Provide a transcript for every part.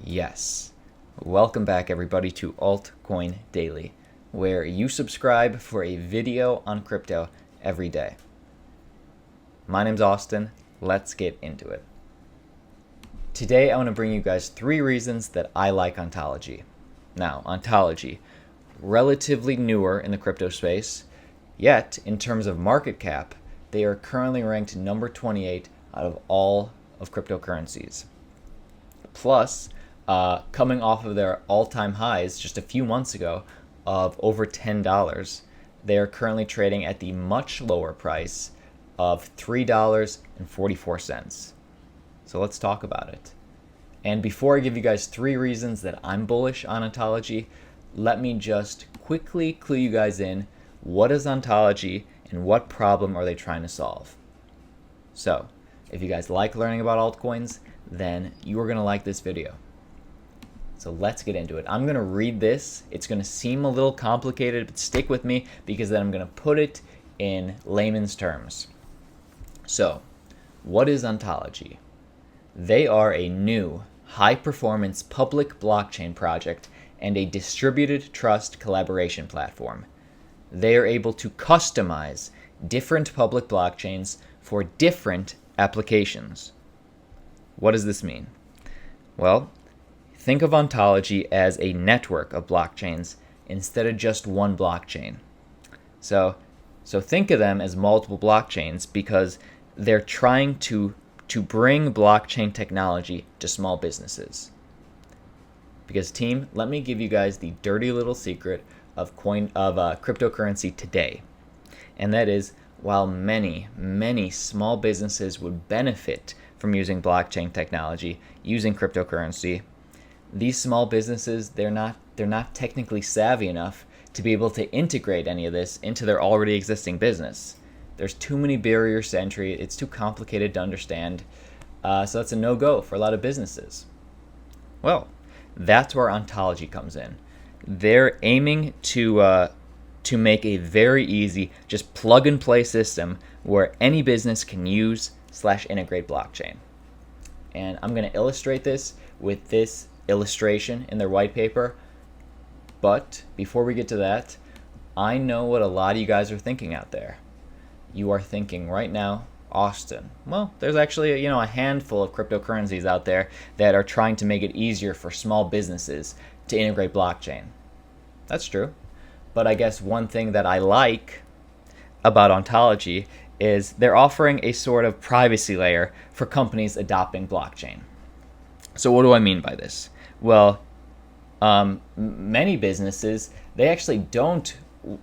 Yes. Welcome back, everybody, to Altcoin Daily, where you subscribe for a video on crypto every day. My name's Austin. Let's get into it. Today, I want to bring you guys 3 reasons that I like Ontology. Now, Ontology, relatively newer in the crypto space, yet in terms of market cap, they are currently ranked number 28 out of all of cryptocurrencies. Plus, coming off of their all-time highs just a few months ago of over $10, they are currently trading at the much lower price of $3.44. So let's talk about it. And before I give you guys 3 reasons that I'm bullish on Ontology, let me just quickly clue you guys in. What is Ontology and what problem are they trying to solve? So, if you guys like learning about altcoins, then you are going to like this video. So let's get into it. I'm going to read this. It's going to seem a little complicated, but stick with me because then I'm going to put it in layman's terms. So, what is Ontology? They are a new, high-performance public blockchain project and a distributed trust collaboration platform. They are able to customize different public blockchains for different applications. What does this mean? Well, think of Ontology as a network of blockchains instead of just one blockchain. So think of them as multiple blockchains because they're trying to bring blockchain technology to small businesses. Because team, let me give you guys the dirty little secret of cryptocurrency today. And that is, while many small businesses would benefit from using blockchain technology, using cryptocurrency, these small businesses, they're not technically savvy enough to be able to integrate any of this into their already existing business. There's too many barriers to entry. It's too complicated to understand. So that's a no-go for a lot of businesses. Well, that's where Ontology comes in. They're aiming to make a very easy, just plug-and-play system where any business can use/integrate blockchain. And I'm going to illustrate this with this illustration in their white paper. But before we get to that, I know what a lot of you guys are thinking out there. You are thinking right now, Austin, well, there's actually a handful of cryptocurrencies out there that are trying to make it easier for small businesses to integrate blockchain. That's true. But I guess one thing that I like about Ontology is they're offering a sort of privacy layer for companies adopting blockchain. So what do I mean by this? Well, many businesses, they actually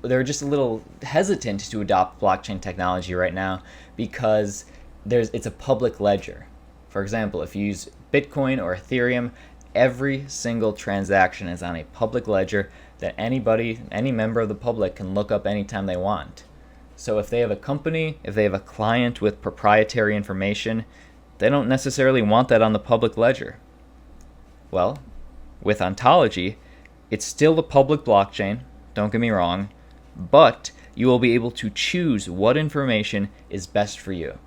they're just a little hesitant to adopt blockchain technology right now because it's a public ledger. For example, if you use Bitcoin or Ethereum, every single transaction is on a public ledger that any member of the public can look up anytime they want. So if they have a company, if they have a client with proprietary information, they don't necessarily want that on the public ledger. Well, with Ontology, it's still a public blockchain, don't get me wrong, but you will be able to choose what information is best for you.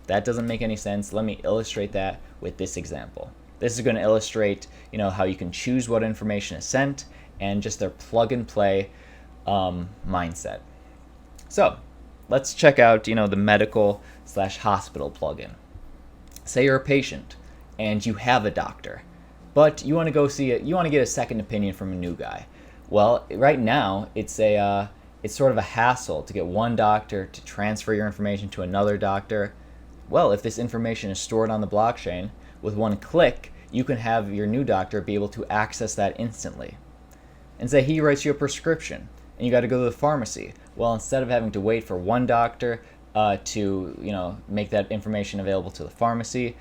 That doesn't make any sense. Let me illustrate that with this example. This is going to illustrate, how you can choose what information is sent and just their plug-and-play mindset. So let's check out, the medical/hospital plugin. Say you're a patient and you have a doctor, but you want to go see it. You want to get a second opinion from a new guy. Well, right now it's sort of a hassle to get one doctor to transfer your information to another doctor. Well, if this information is stored on the blockchain, with one click, you can have your new doctor be able to access that instantly. And say he writes you a prescription and you got to go to the pharmacy. Well, instead of having to wait for one doctor to make that information available to the pharmacy,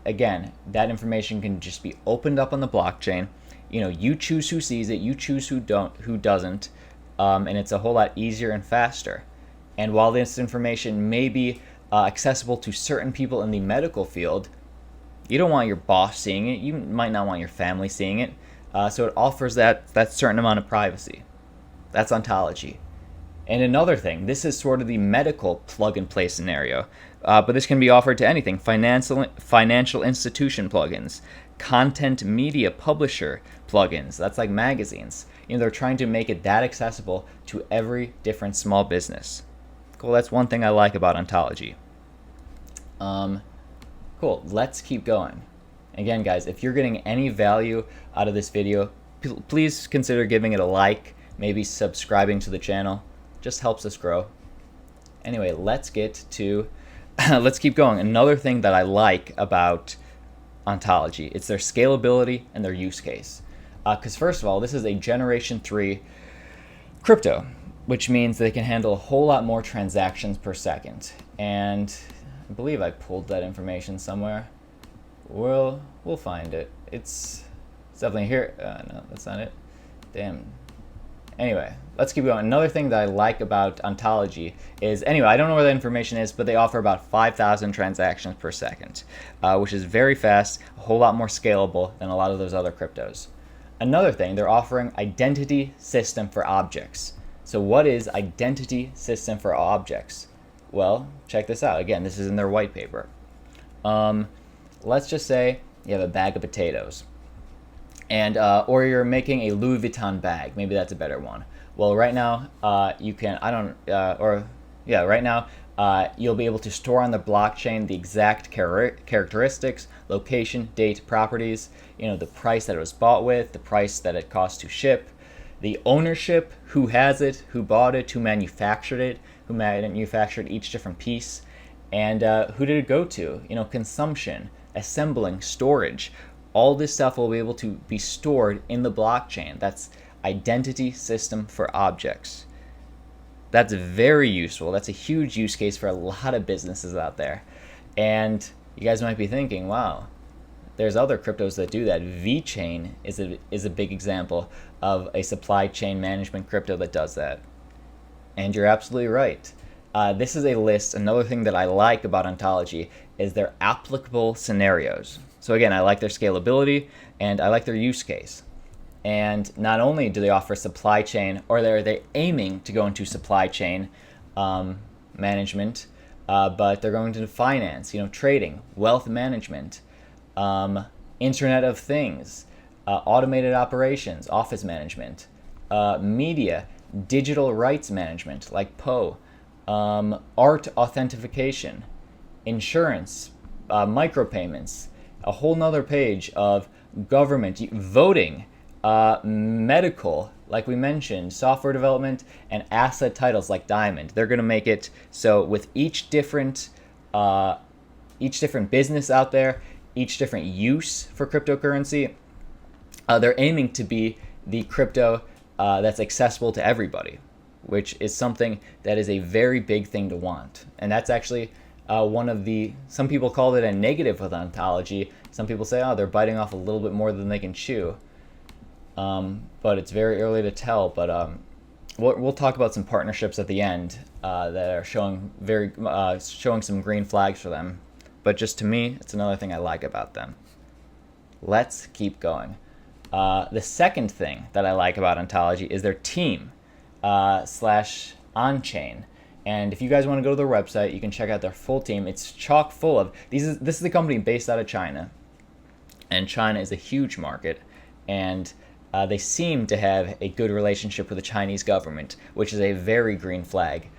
again, that information can just be opened up on the blockchain. You choose who sees it, you choose who doesn't, and it's a whole lot easier and faster. And while this information may be accessible to certain people in the medical field, you don't want your boss seeing it. You might not want your family seeing it. So it offers that certain amount of privacy. That's Ontology. And another thing, this is sort of the medical plug-and-play scenario, but this can be offered to anything: financial institution plugins, content media publisher plugins. That's like magazines. They're trying to make it that accessible to every different small business. Cool. That's one thing I like about Ontology. Cool. Let's keep going. Again, guys, if you're getting any value out of this video, please consider giving it a like, maybe subscribing to the channel. Just helps us grow. Anyway, let's get to let's keep going. Another thing that I like about Ontology, it's their scalability and their use case. Because first of all, this is a Generation 3 crypto, which means they can handle a whole lot more transactions per second. And I believe I pulled that information somewhere. We'll find it. It's definitely here. No, that's not it. Damn. Anyway, let's keep going. Another thing that I like about Ontology is, anyway, I don't know where the information is, but they offer about 5,000 transactions per second, which is very fast, a whole lot more scalable than a lot of those other cryptos. Another thing, they're offering identity system for objects. So what is identity system for objects? Well, check this out. Again, this is in their white paper. Let's just say you have a bag of potatoes, and or you're making a Louis Vuitton bag. Maybe that's a better one. Well, right now you can. Right now you'll be able to store on the blockchain the exact characteristics, location, date, properties. The price that it was bought with, the price that it cost to ship, the ownership, who has it, who bought it, who manufactured it, who manufactured each different piece, and who did it go to? Consumption, assembling, storage. All this stuff will be able to be stored in the blockchain. That's identity system for objects. That's very useful. That's a huge use case for a lot of businesses out there. And you guys might be thinking, wow, there's other cryptos that do that. VeChain is a big example of a supply chain management crypto that does that. And you're absolutely right. This is a list. Another thing that I like about Ontology is their applicable scenarios. So again, I like their scalability and I like their use case. And not only do they offer supply chain, or they're aiming to go into supply chain management, but they're going into finance, trading, wealth management, Internet of Things, automated operations, office management, media, digital rights management like Poe, art authentication, insurance, micropayments, a whole nother page of government, voting, medical, like we mentioned, software development, and asset titles like Diamond. They're going to make it so with each different business out there, each different use for cryptocurrency, they're aiming to be the crypto that's accessible to everybody, which is something that is a very big thing to want. And that's actually some people call it a negative with Ontology. Some people say, oh, they're biting off a little bit more than they can chew. But it's very early to tell. But we'll talk about some partnerships at the end that are showing some green flags for them. But just to me, it's another thing I like about them. Let's keep going. The second thing that I like about Ontology is their team / onchain. And if you guys want to go to their website, you can check out their full team. It's chock full of this is the company based out of China, and China is a huge market, and they seem to have a good relationship with the Chinese government, which is a very green flag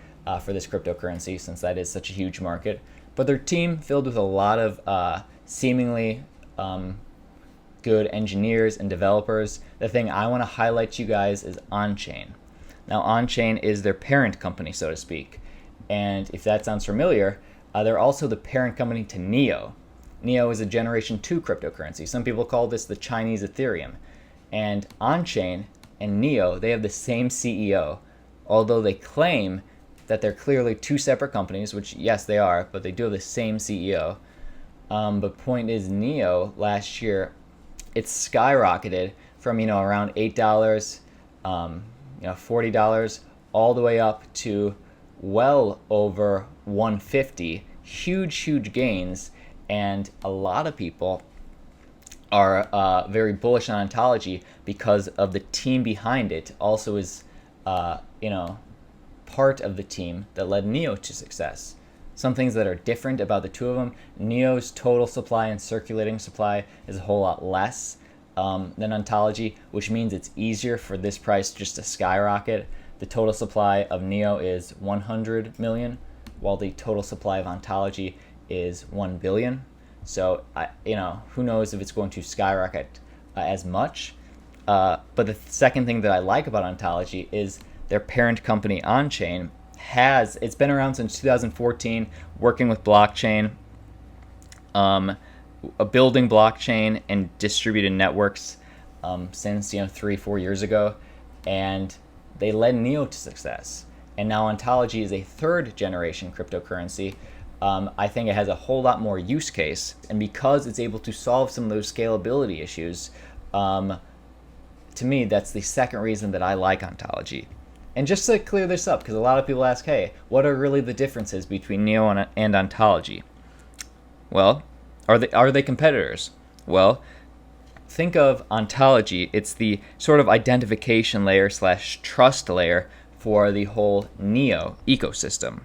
for this cryptocurrency, since that is such a huge market. But their team filled with a lot of seemingly good engineers and developers. The thing I want to highlight to you guys is onchain. Now, onchain is their parent company, so to speak. And if that sounds familiar, they're also the parent company to Neo. Neo is a Generation 2 cryptocurrency. Some people call this the Chinese Ethereum. And onchain and Neo, they have the same CEO, although they claim that they're clearly two separate companies, which, yes, they are, but they do have the same CEO. But point is, Neo, last year, it skyrocketed from, around $8, $40, all the way up to well over $150. Huge gains, and a lot of people are very bullish on Ontology because of the team behind it. Also is, part part of the team that led NEO to success. Some things that are different about the two of them: NEO's total supply and circulating supply is a whole lot less than Ontology, which means it's easier for this price just to skyrocket. The total supply of NEO is 100 million, while the total supply of Ontology is 1 billion. So, who knows if it's going to skyrocket as much. But the second thing that I like about Ontology is their parent company, onchain, it's been around since 2014, working with blockchain, building blockchain and distributed networks since 3-4 years ago, and they led NEO to success. And now Ontology is a third generation cryptocurrency. I think it has a whole lot more use case, and because it's able to solve some of those scalability issues, to me, that's the second reason that I like Ontology. And just to clear this up, because a lot of people ask, hey, what are really the differences between NEO and Ontology? Well, are they competitors? Well, think of Ontology. It's the sort of identification layer / trust layer for the whole NEO ecosystem.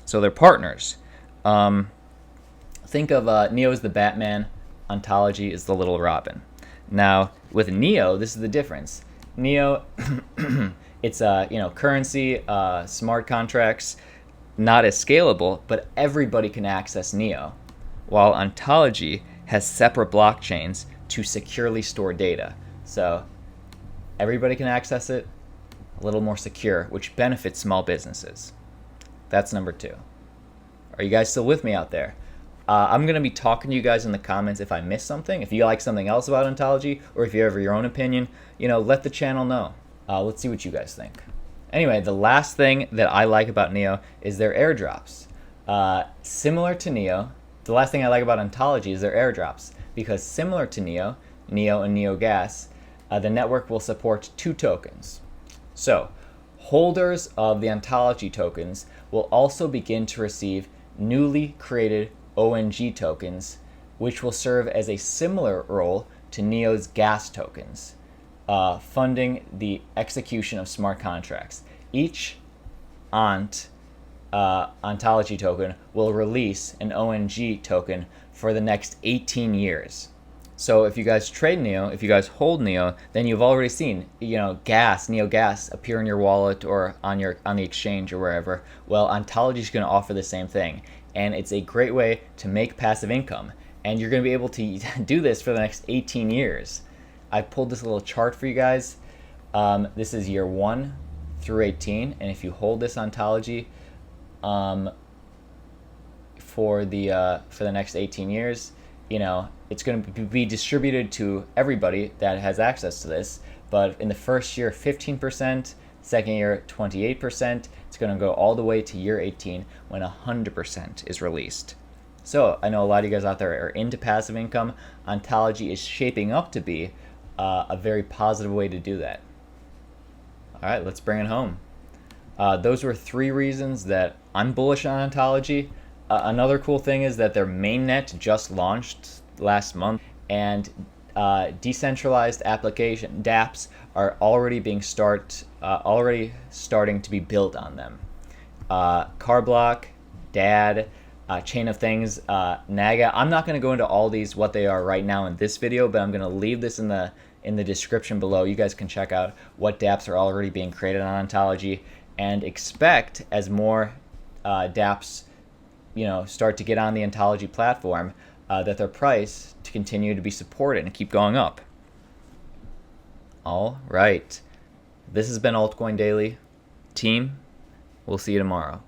So they're partners. Think of NEO as the Batman, Ontology is the Little Robin. Now, with NEO, this is the difference. NEO, it's currency, smart contracts, not as scalable, but everybody can access NEO, while Ontology has separate blockchains to securely store data. So everybody can access it, a little more secure, which benefits small businesses. That's number 2. Are you guys still with me out there? I'm going to be talking to you guys in the comments if I missed something. If you like something else about Ontology, or if you have your own opinion, let the channel know. Let's see what you guys think. Anyway, the last thing that I like about NEO is their airdrops. Similar to NEO, the last thing I like about Ontology is their airdrops, because similar to NEO and NEO Gas, the network will support 2 tokens. So, holders of the Ontology tokens will also begin to receive newly created ONG tokens, which will serve as a similar role to NEO's gas tokens, funding the execution of smart contracts. Each Ontology token will release an ONG token for the next 18 years. So if you guys trade NEO, if you guys hold NEO, then you've already seen NEO Gas appear in your wallet or on the exchange or wherever. Well, Ontology is going to offer the same thing, and it's a great way to make passive income. And you're going to be able to do this for the next 18 years. I pulled this little chart for you guys. This is year 1 through 18, and if you hold this Ontology for the next 18 years, it's going to be distributed to everybody that has access to this. But in the first year, 15%, second year, 28%. It's going to go all the way to year 18 when 100% is released. So I know a lot of you guys out there are into passive income. Ontology is shaping up to be a very positive way to do that. All right, let's bring it home. Those were 3 reasons that I'm bullish on Ontology. Another cool thing is that their mainnet just launched last month, and decentralized application Dapps are already starting to be built on them. Carblock, DAD, Chain of Things, Naga. I'm not going to go into all these what they are right now in this video, but I'm going to leave this in the description below. You guys can check out what Dapps are already being created on Ontology, and expect as more Dapps start to get on the Ontology platform, that their price to continue to be supported and keep going up. All right. This has been Altcoin Daily. Team, we'll see you tomorrow.